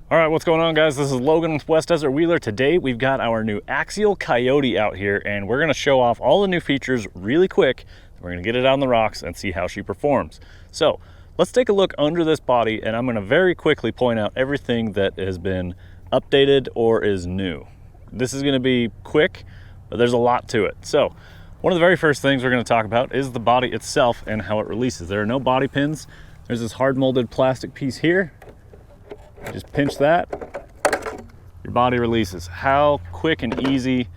All right, what's going on, guys? This is Logan with West Desert Wheeler. Today we've got our new Axial Coyote out here, and we're going to show off all the new features really quick. We're going to get it on the rocks and see how she performs. So let's take a look under this body, and I'm going to very quickly point out everything that has been updated or is new. This is going to be quick, but there's a lot to it. So one of the very first things we're going to talk about is the body itself and how it releases. There are no body pins. There's this hard molded plastic piece here. Just pinch that, your body releases. How quick and easy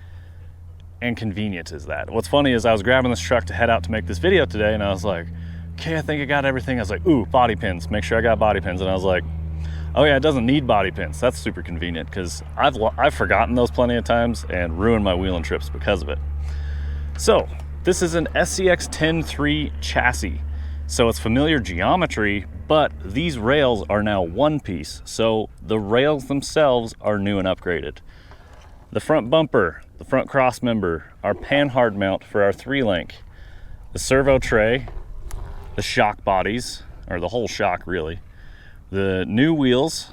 and convenient is that? What's funny is I was grabbing this truck to head out to make this video today, and I was like, okay, I think I got everything. I was like, ooh, body pins, make sure I got body pins. And I was like, oh yeah, it doesn't need body pins. That's super convenient, because I've forgotten those plenty of times and ruined my wheeling trips because of it. So this is an SCX10.3 chassis. So it's familiar geometry, but these rails are now one piece. So the rails themselves are new and upgraded. The front bumper, the front cross member, our panhard mount for our 3-link, the servo tray, the shock bodies, or the whole shock really, the new wheels.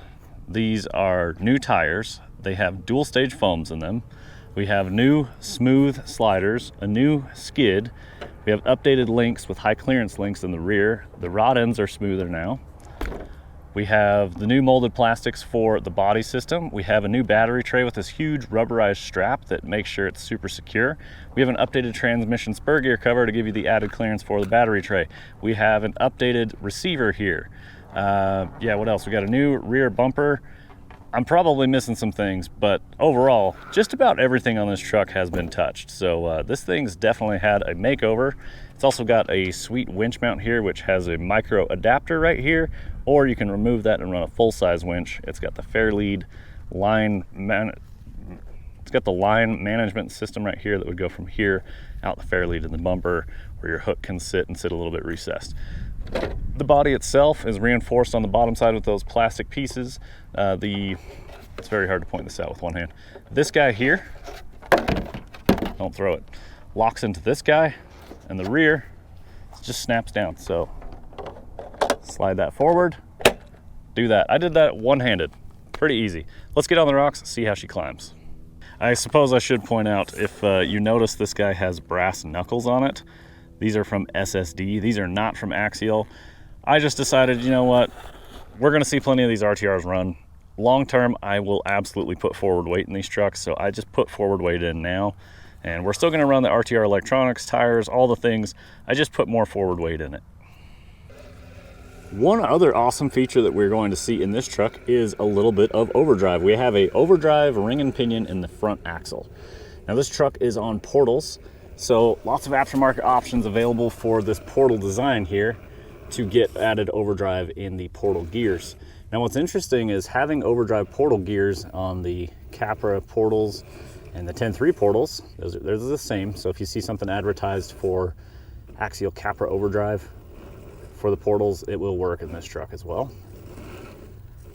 These are new tires. They have dual stage foams in them. We have new smooth sliders, a new skid. We have updated links with high clearance links in the rear. The rod ends are smoother now. We have the new molded plastics for the body system. We have a new battery tray with this huge rubberized strap that makes sure it's super secure. We have an updated transmission spur gear cover to give you the added clearance for the battery tray. We have an updated receiver here. What else? We got a new rear bumper. I'm probably missing some things, but overall, just about everything on this truck has been touched. So this thing's definitely had a makeover. It's also got a sweet winch mount here, which has a micro adapter right here, or you can remove that and run a full-size winch. It's got the Fairlead line it's got the line management system right here that would go from here out the Fairlead in the bumper, where your hook can sit a little bit recessed. The body itself is reinforced on the bottom side with those plastic pieces. It's very hard to point this out with one hand. This guy here, don't throw it, locks into this guy, and the rear just snaps down. So slide that forward, do that. I did that one-handed, pretty easy. Let's get on the rocks, see how she climbs. I suppose I should point out, if you notice, this guy has brass knuckles on it. These are from SSD. These are not from Axial. I just decided, you know what? We're going to see plenty of these RTRs run. Long term, I will absolutely put forward weight in these trucks, so I just put forward weight in now. And we're still going to run the RTR electronics, tires, all the things. I just put more forward weight in it. One other awesome feature that we're going to see in this truck is a little bit of overdrive. We have a overdrive ring and pinion in the front axle. Now this truck is on portals. So lots of aftermarket options available for this portal design here to get added overdrive in the portal gears. Now what's interesting is having overdrive portal gears on the Capra portals and the 10.3 portals, they're the same. So if you see something advertised for Axial Capra overdrive for the portals, it will work in this truck as well.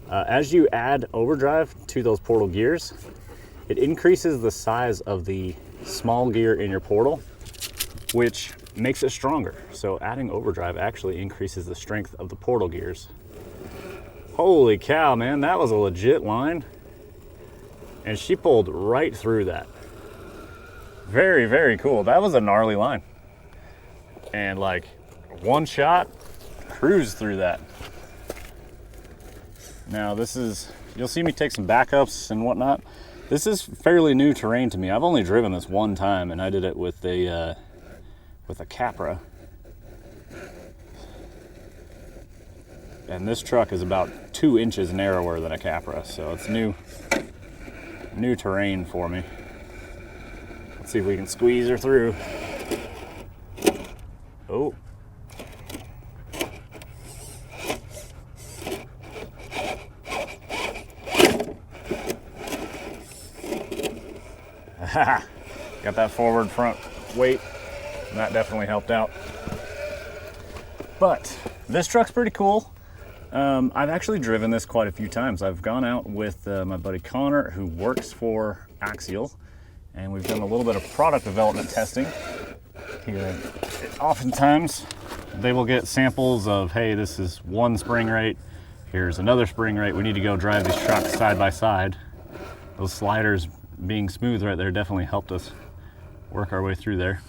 As you add overdrive to those portal gears, it increases the size of the small gear in your portal, which makes it stronger. So adding overdrive actually increases the strength of the portal gears. Holy cow, man, that was a legit line. And she pulled right through that. Very, very cool. That was a gnarly line. And like one shot, cruise through that. Now this is, you'll see me take some backups and whatnot. This is fairly new terrain to me. I've only driven this one time, and I did it with a Capra. And this truck is about 2 inches narrower than a Capra, so it's new terrain for me. Let's see if we can squeeze her through. Oh. Got that forward front weight, and that definitely helped out. But this truck's pretty cool. I've actually driven this quite a few times. I've gone out with my buddy Connor, who works for Axial, and we've done a little bit of product development testing here. Oftentimes they will get samples of, hey, this is 1 spring rate, Here's another spring rate. We need to go drive these trucks side by side. Those sliders being smooth right there definitely helped us work our way through there.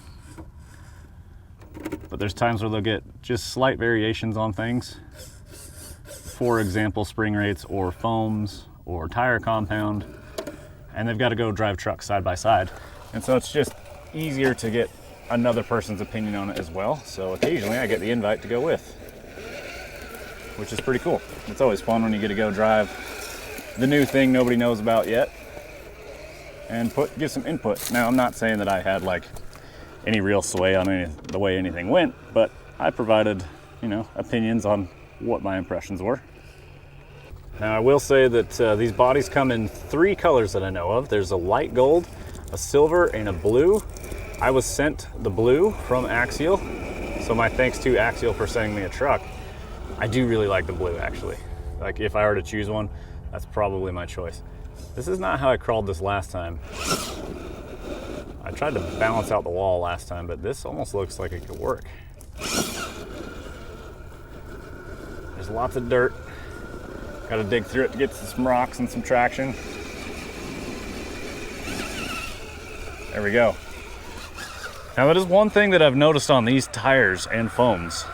But there's times where they'll get just slight variations on things. For example, spring rates or foams or tire compound, and they've got to go drive trucks side by side. And so it's just easier to get another person's opinion on it as well. So occasionally I get the invite to go with, which is pretty cool. It's always fun when you get to go drive the new thing nobody knows about yet and give some input. Now, I'm not saying that I had like any real sway on the way anything went, but I provided, you know, opinions on what my impressions were. Now, I will say that these bodies come in 3 colors that I know of. There's a light gold, a silver, and a blue. I was sent the blue from Axial, so my thanks to Axial for sending me a truck. I do really like the blue, actually. Like, if I were to choose one, that's probably my choice. This is not how I crawled this last time. I tried to balance out the wall last time, but this almost looks like it could work. There's lots of dirt. Got to dig through it to get to some rocks and some traction. There we go. Now, that is one thing that I've noticed on these tires and foams.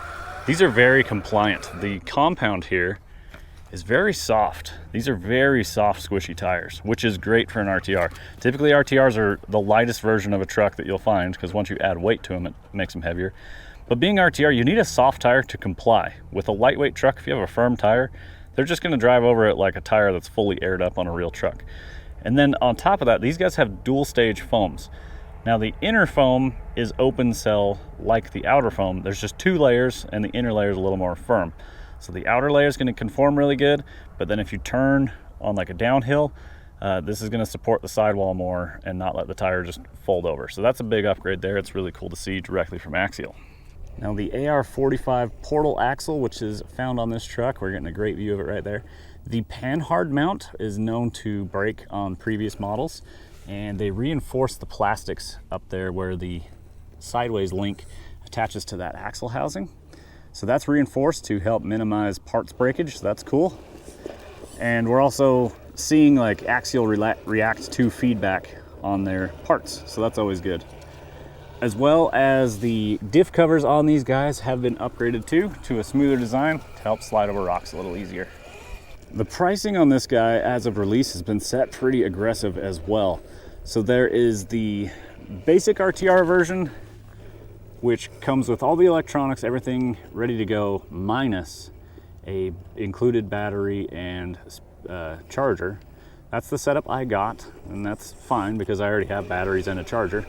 These are very compliant. The compound here is very soft. These are very soft, squishy tires, which is great for an RTR. Typically, RTRs are the lightest version of a truck that you'll find, because once you add weight to them, it makes them heavier. But being RTR, you need a soft tire to comply. With a lightweight truck, if you have a firm tire, they're just gonna drive over it like a tire that's fully aired up on a real truck. And then on top of that, these guys have dual stage foams. Now, the inner foam is open cell like the outer foam. There's just 2 layers, and the inner layer is a little more firm. So the outer layer is going to conform really good, but then if you turn on like a downhill, this is going to support the sidewall more and not let the tire just fold over. So that's a big upgrade there. It's really cool to see directly from Axial. Now, the AR45 portal axle, which is found on this truck, we're getting a great view of it right there. The panhard mount is known to break on previous models, and they reinforce the plastics up there where the sideways link attaches to that axle housing. So that's reinforced to help minimize parts breakage, so that's cool. And we're also seeing like Axial react to feedback on their parts, so that's always good. As well as the diff covers on these guys have been upgraded to a smoother design to help slide over rocks a little easier. The pricing on this guy as of release has been set pretty aggressive as well. So there is the basic RTR version, which comes with all the electronics, everything ready to go, minus a included battery and charger. That's the setup I got, and that's fine because I already have batteries and a charger.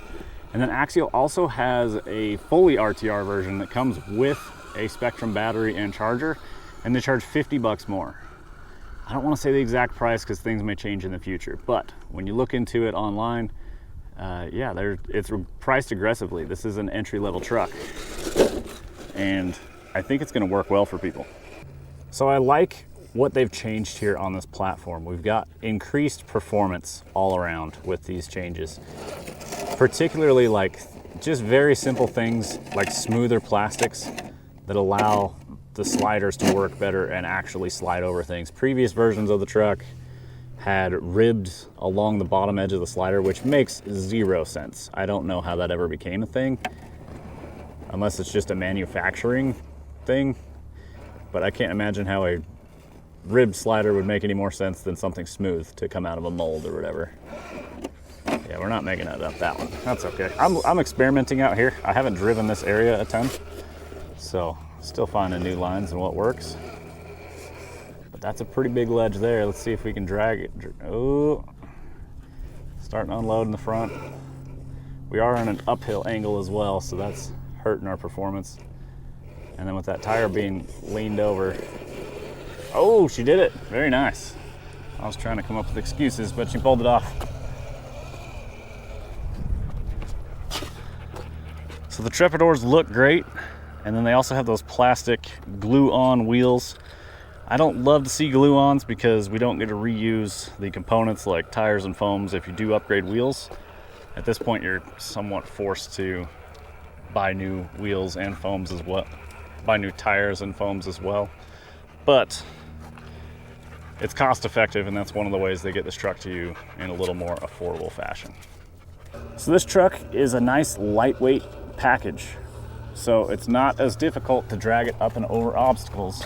And then Axial also has a fully RTR version that comes with a Spectrum battery and charger, and they charge $50 more. I don't want to say the exact price because things may change in the future, but when you look into it online, yeah, it's priced aggressively. This is an entry-level truck, and I think it's going to work well for people. So I like what they've changed here on this platform. We've got increased performance all around with these changes, particularly like just very simple things like smoother plastics that allow the sliders to work better and actually slide over things. Previous versions of the truck had ribbed along the bottom edge of the slider, which makes 0 sense. I don't know how that ever became a thing, unless it's just a manufacturing thing, but I can't imagine how a ribbed slider would make any more sense than something smooth to come out of a mold or whatever. Yeah, we're not making it up that one. That's okay. I'm experimenting out here. I haven't driven this area a ton, so still finding new lines and what works. But that's a pretty big ledge there. Let's see if we can drag it. Oh, starting to unload in the front. We are on an uphill angle as well, so that's hurting our performance. And then with that tire being leaned over, oh, she did it. Very nice. I was trying to come up with excuses, but she pulled it off. So the Trepidors look great. And then they also have those plastic glue-on wheels. I don't love to see glue-ons because we don't get to reuse the components like tires and foams if you do upgrade wheels. At this point, you're somewhat forced to buy new wheels and foams as well, buy new tires and foams as well. But it's cost effective, and that's one of the ways they get this truck to you in a little more affordable fashion. So this truck is a nice lightweight package. So it's not as difficult to drag it up and over obstacles.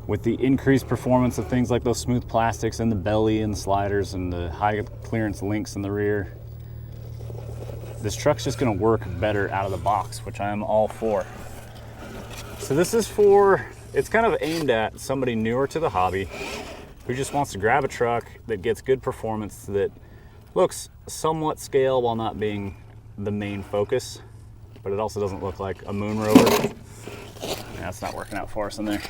With the increased performance of things like those smooth plastics and the belly and the sliders and the high clearance links in the rear, this truck's just gonna work better out of the box, which I am all for. So this is it's kind of aimed at somebody newer to the hobby who just wants to grab a truck that gets good performance, that looks somewhat scale while not being the main focus, but it also doesn't look like a moon rover. That's not working out for us in there.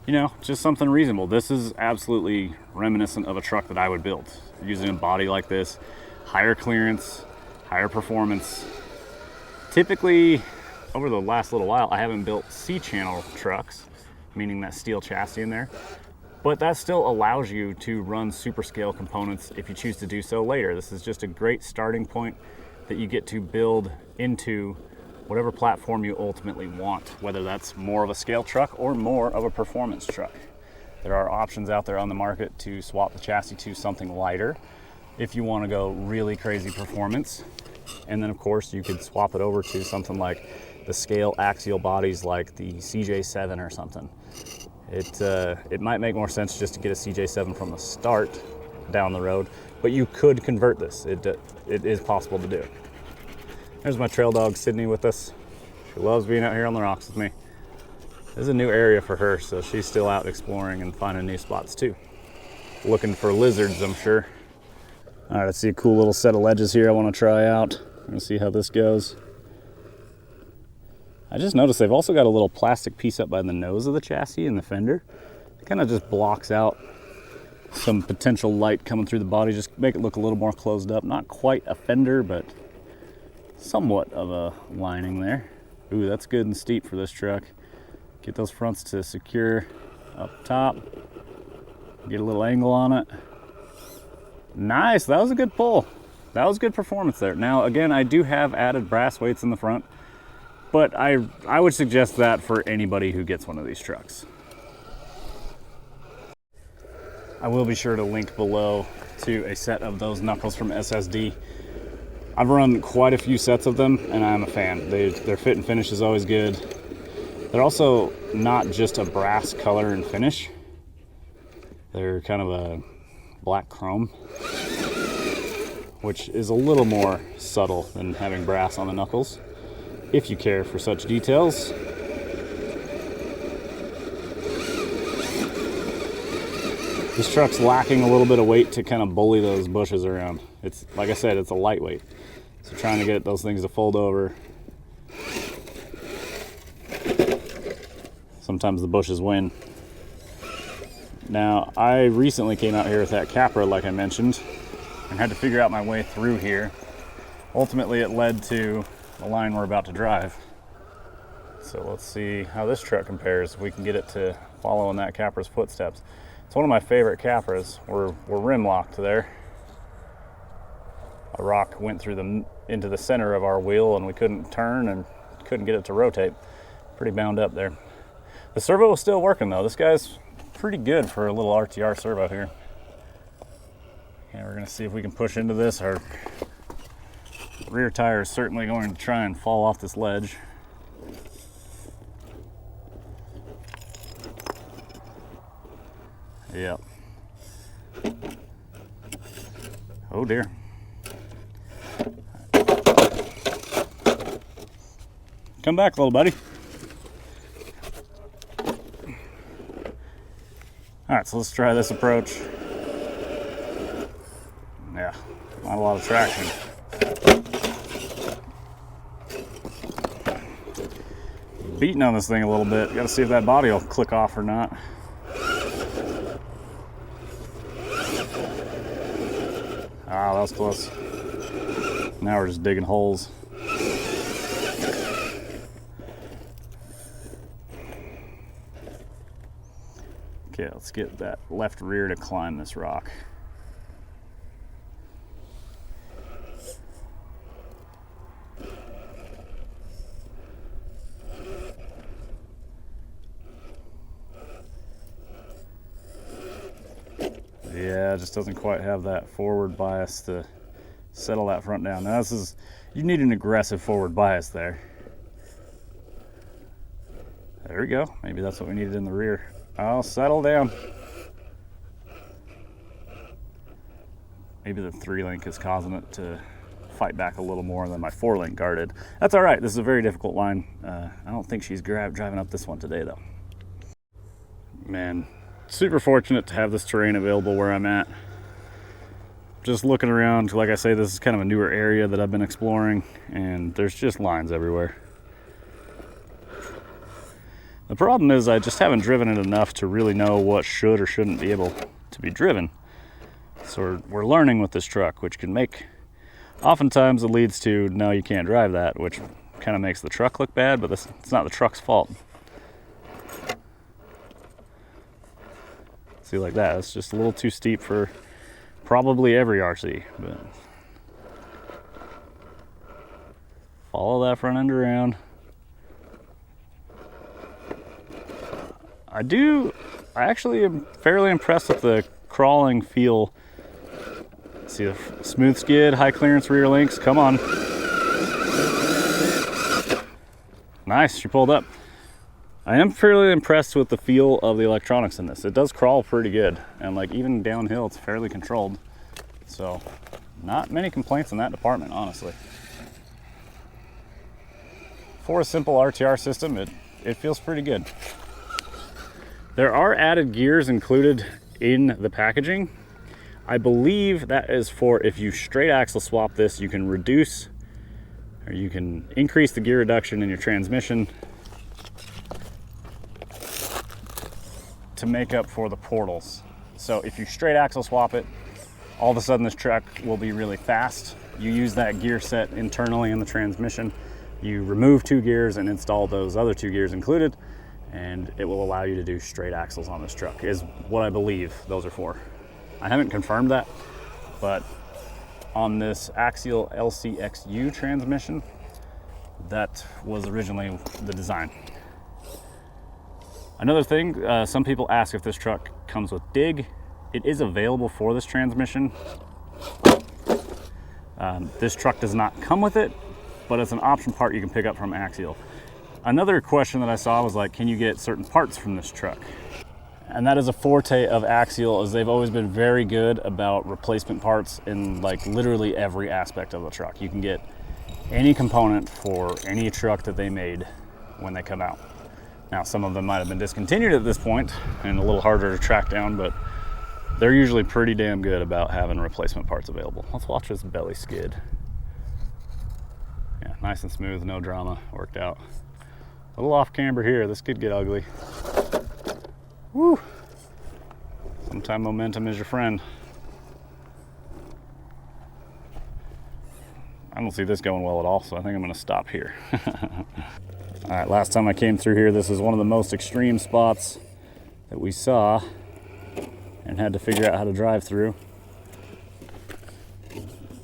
You know, just something reasonable. This is absolutely reminiscent of a truck that I would build, using a body like this, higher clearance, higher performance. Typically, over the last little while, I haven't built C-channel trucks, meaning that steel chassis in there, but that still allows you to run super scale components if you choose to do so later. This is just a great starting point that you get to build into whatever platform you ultimately want, whether that's more of a scale truck or more of a performance truck. There are options out there on the market to swap the chassis to something lighter if you want to go really crazy performance. And then of course you could swap it over to something like the scale axial bodies like the CJ7 or something. It might make more sense just to get a CJ7 from the start down the road, but you could convert this. It is possible to do. There's my trail dog Sydney with us. She loves being out here on the rocks with me. This is a new area for her, so she's still out exploring and finding new spots too. Looking for lizards, I'm sure. All right, let's see a cool little set of ledges here I want to try out. We're gonna see how this goes. I just noticed they've also got a little plastic piece up by the nose of the chassis and the fender. It kind of just blocks out some potential light coming through the body, just make it look a little more closed up. Not quite a fender, but somewhat of a lining there. Ooh, that's good and steep for this truck. Get those fronts to secure up top. Get a little angle on it. Nice, that was a good pull. That was good performance there. Now, again, I do have added brass weights in the front, but I would suggest that for anybody who gets one of these trucks. I will be sure to link below to a set of those knuckles from SSD. I've run quite a few sets of them, and I'm a fan. Their fit and finish is always good. They're also not just a brass color and finish. They're kind of a black chrome, which is a little more subtle than having brass on the knuckles, if you care for such details. This truck's lacking a little bit of weight to kind of bully those bushes around. It's, like I said, it's a lightweight. So trying to get those things to fold over. Sometimes the bushes win. Now, I recently came out here with that Capra, like I mentioned, and had to figure out my way through here. Ultimately, it led to the line we're about to drive. So let's see how this truck compares, if we can get it to follow in that Capra's footsteps. It's one of my favorite Capras. We're rim locked there. A rock went through into the center of our wheel, and we couldn't turn and couldn't get it to rotate. Pretty bound up there. The servo is still working though. This guy's pretty good for a little RTR servo here. Yeah, we're gonna see if we can push into this. Our rear tire is certainly going to try and fall off this ledge. Yep. Oh dear. Come back, little buddy. All right, so let's try this approach. Yeah, not a lot of traction. Beating on this thing a little bit. Got to see if that body will click off or not. Ah, that was close. Now we're just digging holes. Okay, let's get that left rear to climb this rock. Yeah, it just doesn't quite have that forward bias to settle that front down. Now you need an aggressive forward bias there. There we go. Maybe that's what we needed in the rear. Oh, settle down. Maybe the 3-link is causing it to fight back a little more than my 4-link guarded. That's all right. This is a very difficult line. I don't think she's driving up this one today, though. Man, super fortunate to have this terrain available where I'm at. Just looking around, like I say, this is kind of a newer area that I've been exploring, and there's just lines everywhere. The problem is I just haven't driven it enough to really know what should or shouldn't be able to be driven. So we're learning with this truck, which can make, oftentimes it leads to, no, you can't drive that, which kind of makes the truck look bad, but it's not the truck's fault. See, like that, it's just a little too steep for probably every RC, but follow that front end around. I actually am fairly impressed with the crawling feel. See the smooth skid, high clearance rear links, come on. Nice, she pulled up. I am fairly impressed with the feel of the electronics in this. It does crawl pretty good, and like even downhill, it's fairly controlled. So not many complaints in that department, honestly. For a simple RTR system, it feels pretty good. There are added gears included in the packaging. I believe that is for if you straight axle swap this, you can reduce, or you can increase the gear reduction in your transmission to make up for the portals. So if you straight axle swap it, all of a sudden this truck will be really fast. You use that gear set internally in the transmission, you remove 2 gears and install those other 2 gears included, and it will allow you to do straight axles on this truck, is what I believe those are for. I haven't confirmed that, but on this Axial LCXU transmission, that was originally the design. Another thing, some people ask if this truck comes with dig. It is available for this transmission. This truck does not come with it, but it's an option part you can pick up from Axial. Another question that I saw was like, can you get certain parts from this truck? And that is a forte of Axial, is they've always been very good about replacement parts in like literally every aspect of the truck. You can get any component for any truck that they made when they come out. Now, some of them might have been discontinued at this point and a little harder to track down, but they're usually pretty damn good about having replacement parts available. Let's watch this belly skid. Yeah, nice and smooth, no drama, worked out. A little off camber here, this could get ugly. Woo! Sometimes momentum is your friend. I don't see this going well at all, so I think I'm gonna stop here. All right, last time I came through here, this is one of the most extreme spots that we saw and had to figure out how to drive through.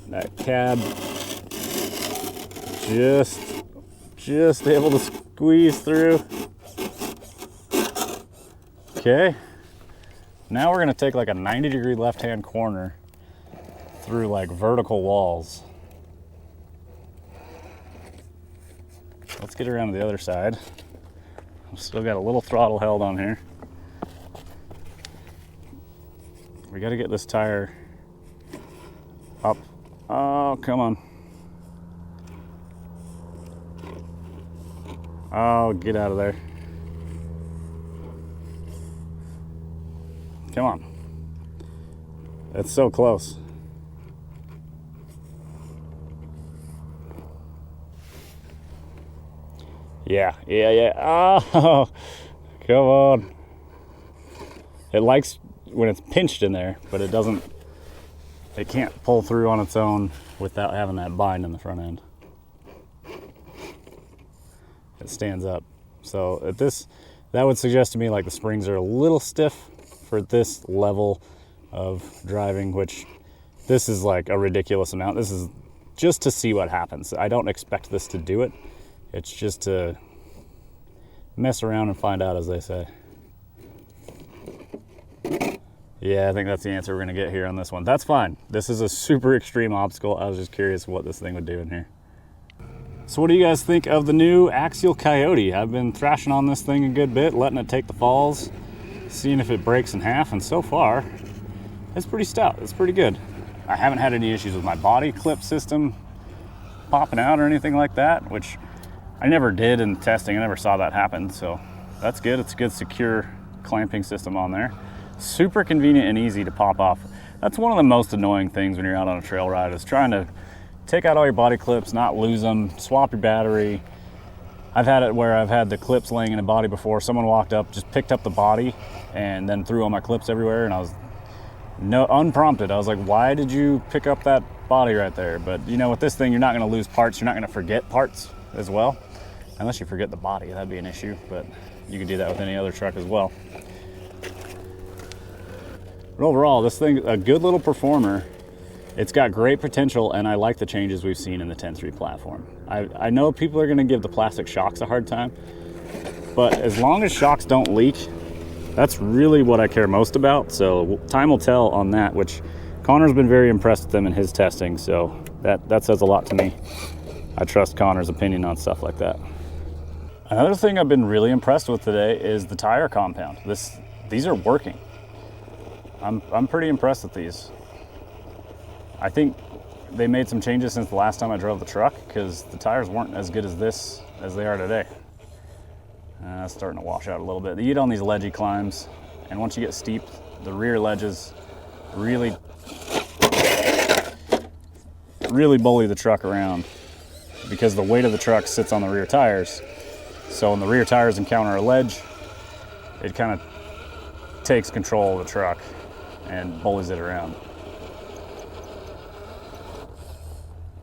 That cab just able to squeeze through. Okay, now we're gonna take like a 90-degree left-hand corner through like vertical walls. Let's get around to the other side. I've still got a little throttle held on here. We got to get this tire up. Oh, come on. Oh, get out of there. Come on. It's so close. Yeah. Oh, come on. It likes when it's pinched in there, but it can't pull through on its own without having that bind in the front end. It stands up. So that would suggest to me like the springs are a little stiff for this level of driving, which this is like a ridiculous amount. This is just to see what happens. I don't expect this to do it. It's just to mess around and find out, as they say. Yeah, I think that's the answer we're gonna get here on this one. That's fine. This is a super extreme obstacle. I was just curious what this thing would do in here. So what do you guys think of the new Axial Coyote? I've been thrashing on this thing a good bit, letting it take the falls, seeing if it breaks in half, and so far, it's pretty stout. It's pretty good. I haven't had any issues with my body clip system popping out or anything like that, which I never did in testing. I never saw that happen, so that's good. It's a good secure clamping system on there. Super convenient and easy to pop off. That's one of the most annoying things when you're out on a trail ride, is trying to take out all your body clips, not lose them, swap your battery. I've had it where I've had the clips laying in a body before. Someone walked up, just picked up the body, and then threw all my clips everywhere, and I was unprompted. I was like, why did you pick up that body right there? But you know, with this thing, you're not gonna lose parts. You're not gonna forget parts as well. Unless you forget the body, that'd be an issue, but you can do that with any other truck as well. But overall, this thing, a good little performer. It's got great potential, and I like the changes we've seen in the 10.3 platform. I know people are gonna give the plastic shocks a hard time, but as long as shocks don't leak, that's really what I care most about. So time will tell on that, which Connor's been very impressed with them in his testing, so that says a lot to me. I trust Connor's opinion on stuff like that. Another thing I've been really impressed with today is the tire compound. These are working. I'm pretty impressed with these. I think they made some changes since the last time I drove the truck, because the tires weren't as good as they are today. It's starting to wash out a little bit. They eat on these ledgy climbs, and once you get steep, the rear ledges really bully the truck around, because the weight of the truck sits on the rear tires. So when the rear tires encounter a ledge, it kind of takes control of the truck and bullies it around.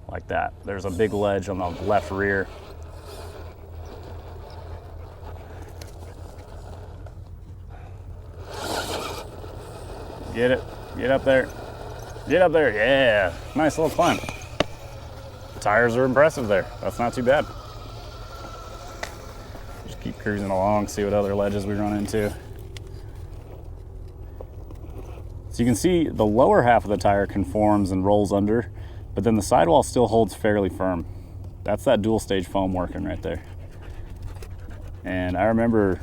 Like that. There's a big ledge on the left rear. Get it. Get up there. Get up there. Yeah. Nice little climb. The tires are impressive there. That's not too bad. Just keep cruising along, see what other ledges we run into. So you can see the lower half of the tire conforms and rolls under, but then the sidewall still holds fairly firm. That's that dual stage foam working right there. And I remember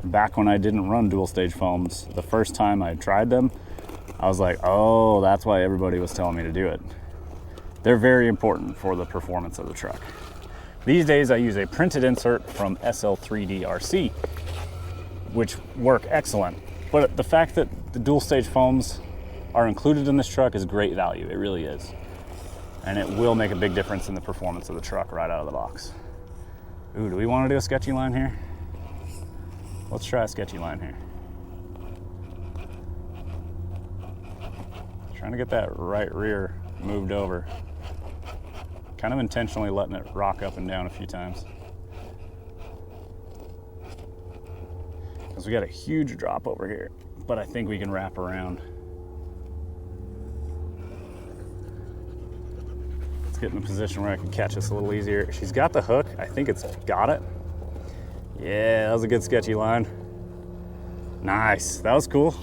back when I didn't run dual stage foams, the first time I tried them, I was like, oh, that's why everybody was telling me to do it. They're very important for the performance of the truck. These days I use a printed insert from SL3D-RC, which work excellent. But the fact that the dual stage foams are included in this truck is great value. It really is. And it will make a big difference in the performance of the truck right out of the box. Ooh, do we want to do a sketchy line here? Let's try a sketchy line here. Trying to get that right rear moved over. Kind of intentionally letting it rock up and down a few times. Because we got a huge drop over here, but I think we can wrap around. Let's get in a position where I can catch this a little easier. She's got the hook. I think it's got it. Yeah, that was a good sketchy line. Nice, that was cool.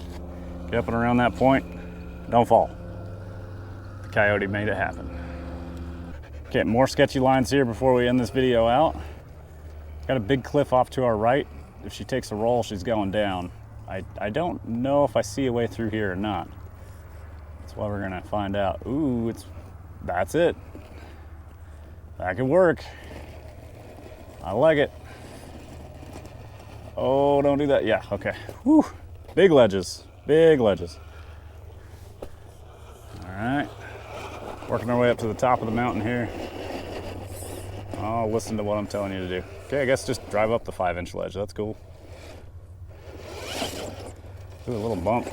Get up and around that point. Don't fall. The Coyote made it happen. Okay, more sketchy lines here before we end this video out. Got a big cliff off to our right. If she takes a roll, she's going down. I don't know if I see a way through here or not. That's why we're gonna find out. Ooh, that's it. That could work. I like it. Oh, don't do that. Yeah, okay. Whew. Big ledges, big ledges. All right, working our way up to the top of the mountain here. Oh, listen to what I'm telling you to do. Okay, I guess just drive up the 5-inch ledge. That's cool. Ooh, a little bump.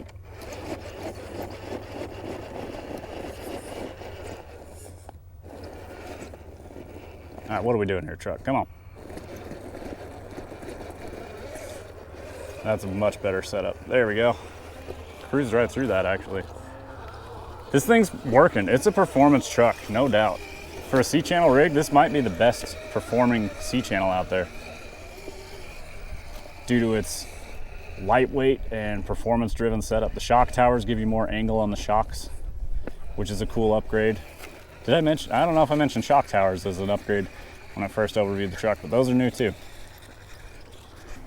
All right, what are we doing here, truck? Come on. That's a much better setup. There we go. Cruise right through that, actually. This thing's working. It's a performance truck, no doubt. For a C-channel rig, this might be the best performing C-channel out there, due to its lightweight and performance driven setup. The shock towers give you more angle on the shocks, which is a cool upgrade. Did I mention, I don't know if I mentioned shock towers as an upgrade when I first overviewed the truck, but those are new too.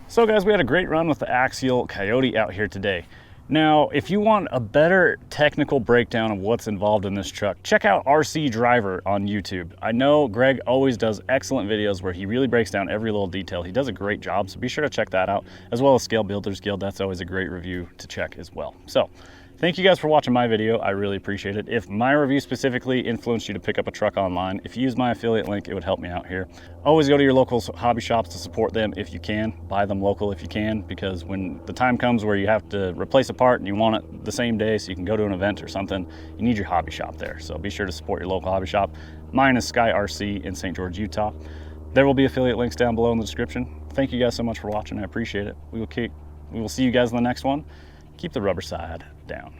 So guys, we had a great run with the Axial Coyote out here today. Now, if you want a better technical breakdown of what's involved in this truck, check out RC Driver on YouTube. I know Greg always does excellent videos where he really breaks down every little detail. He does a great job, so be sure to check that out, as well as Scale Builders Guild. That's always a great review to check as well. So, thank you guys for watching my video. I really appreciate it. If my review specifically influenced you to pick up a truck online, if you use my affiliate link, it would help me out here. Always go to your local hobby shops to support them if you can. Buy them local if you can, because when the time comes where you have to replace a part and you want it the same day so you can go to an event or something, you need your hobby shop there. So be sure to support your local hobby shop. Mine is Sky RC in St. George, Utah. There will be affiliate links down below in the description. Thank you guys so much for watching. I appreciate it. We will see you guys in the next one. Keep the rubber side down.